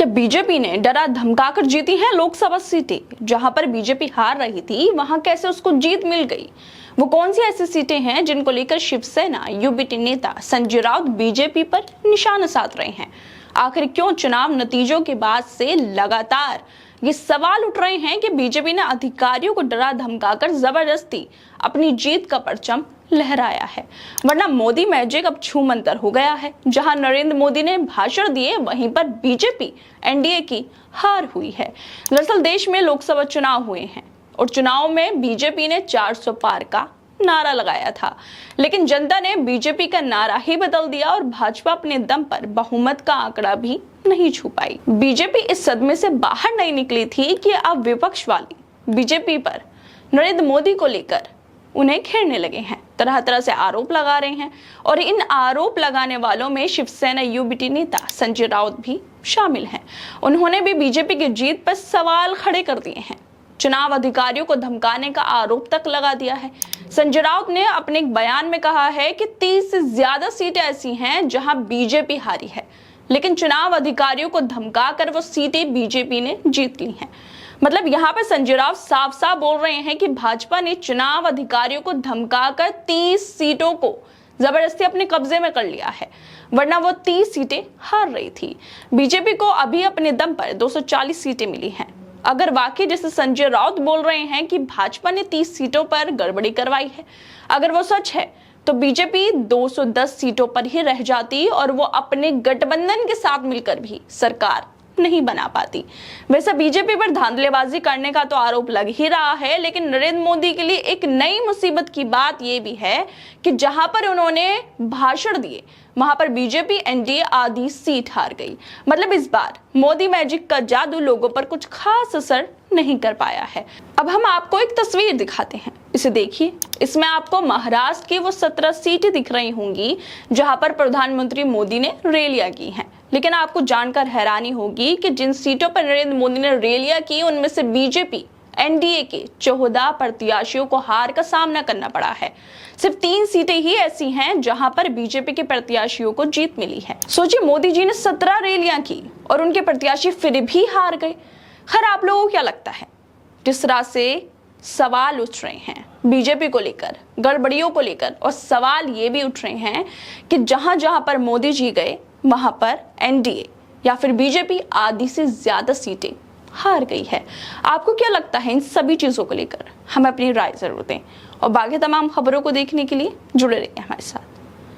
क्या बीजेपी ने डरा धमकाकर जीती है लोकसभा सीटें? जहां पर बीजेपी हार रही थी वहां कैसे उसको जीत मिल गई? वो कौन सी ऐसी सीटें हैं जिनको लेकर शिवसेना यूबीटी नेता संजय राउत बीजेपी पर निशाना साध रहे हैं? आखिर क्यों चुनाव नतीजों के बाद से लगातार ये सवाल उठ रहे हैं कि बीजेपी ने अधिकारियों को डरा धमकाकर जबरदस्ती अपनी जीत का परचम लहराया है? वरना मोदी मैजिक अब छूमंतर हो गया है। जहां नरेंद्र मोदी ने भाषण दिए वहीं पर बीजेपी एनडीए की हार हुई है। दरअसल देश में लोकसभा चुनाव हुए हैं और चुनाव में बीजेपी ने 400 पार का नारा लगाया था, लेकिन जनता ने बीजेपी का नारा ही बदल दिया और भाजपा अपने दम पर बहुमत का आंकड़ा भी नहीं छू पाई। बीजेपी इस सदमे से बाहर नहीं निकली थी कि अब विपक्ष वाली बीजेपी पर नरेंद्र मोदी को लेकर उन्हें घेरने लगे हैं, तरह तरह से आरोप लगा रहे हैं और इन आरोप लगाने वालों में शिवसेना यूबीटी नेता संजय राउत भी शामिल हैं। उन्होंने भी बीजेपी की जीत पर सवाल खड़े कर दिए हैं, चुनाव अधिकारियों को धमकाने का आरोप तक लगा दिया है। संजय राउत ने अपने एक बयान में कहा है कि 30 से ज्यादा सीटें ऐसी हैं जहां बीजेपी हारी है, लेकिन चुनाव अधिकारियों को धमकाकर वो सीटें बीजेपी ने जीत ली हैं। मतलब यहाँ पर संजय राउत साफ साफ बोल रहे हैं कि भाजपा ने चुनाव अधिकारियों को धमकाकर 30 सीटों को जबरदस्ती अपने कब्जे में कर लिया है, वरना वो 30 सीटें हार रही थी। बीजेपी को अभी अपने दम पर 240 सीटें मिली हैं। अगर वाकई जैसे संजय राउत बोल रहे हैं कि भाजपा ने 30 सीटों पर गड़बड़ी करवाई है, अगर वो सच है तो बीजेपी 210 सीटों पर ही रह जाती और वो अपने गठबंधन के साथ मिलकर भी सरकार नहीं बना पाती। वैसे बीजेपी पर धांधलेबाजी करने का तो आरोप लग ही रहा है, लेकिन नरेंद्र मोदी के लिए एक नई मुसीबत की बात यह भी है कि जहां पर उन्होंने भाषण दिए वहां पर बीजेपी एनडीए आधी सीट हार गई। मतलब इस बार मोदी मैजिक का जादू लोगों पर कुछ खास असर नहीं कर पाया है। अब हम आपको एक तस्वीर दिखाते हैं, इसे देखिए। इसमें आपको महाराष्ट्र की वो 17 सीटें दिख रही होंगी जहां पर प्रधानमंत्री मोदी ने रैलियां की हैं। लेकिन आपको जानकर हैरानी होगी कि जिन सीटों पर नरेंद्र मोदी ने रैलियां की उनमें से बीजेपी एनडीए के 14 प्रत्याशियों को हार का सामना करना पड़ा है। सिर्फ 3 सीटें ही ऐसी हैं जहां पर बीजेपी के प्रत्याशियों को जीत मिली है। सोचिए, मोदी जी ने 17 रैलियां की और उनके प्रत्याशी फिर भी हार गए। खैर, आप लोगों को क्या लगता है? जिस तरह से सवाल उठ रहे हैं बीजेपी को लेकर, गड़बड़ियों को लेकर, और सवाल ये भी उठ रहे हैं कि जहां जहां पर मोदी जी गए वहां पर एनडीए या फिर बीजेपी आधी से ज्यादा सीटें हार गई है। आपको क्या लगता है इन सभी चीजों को लेकर? हमें अपनी राय जरूर दें और बाकी तमाम खबरों को देखने के लिए जुड़े रहिए हमारे साथ।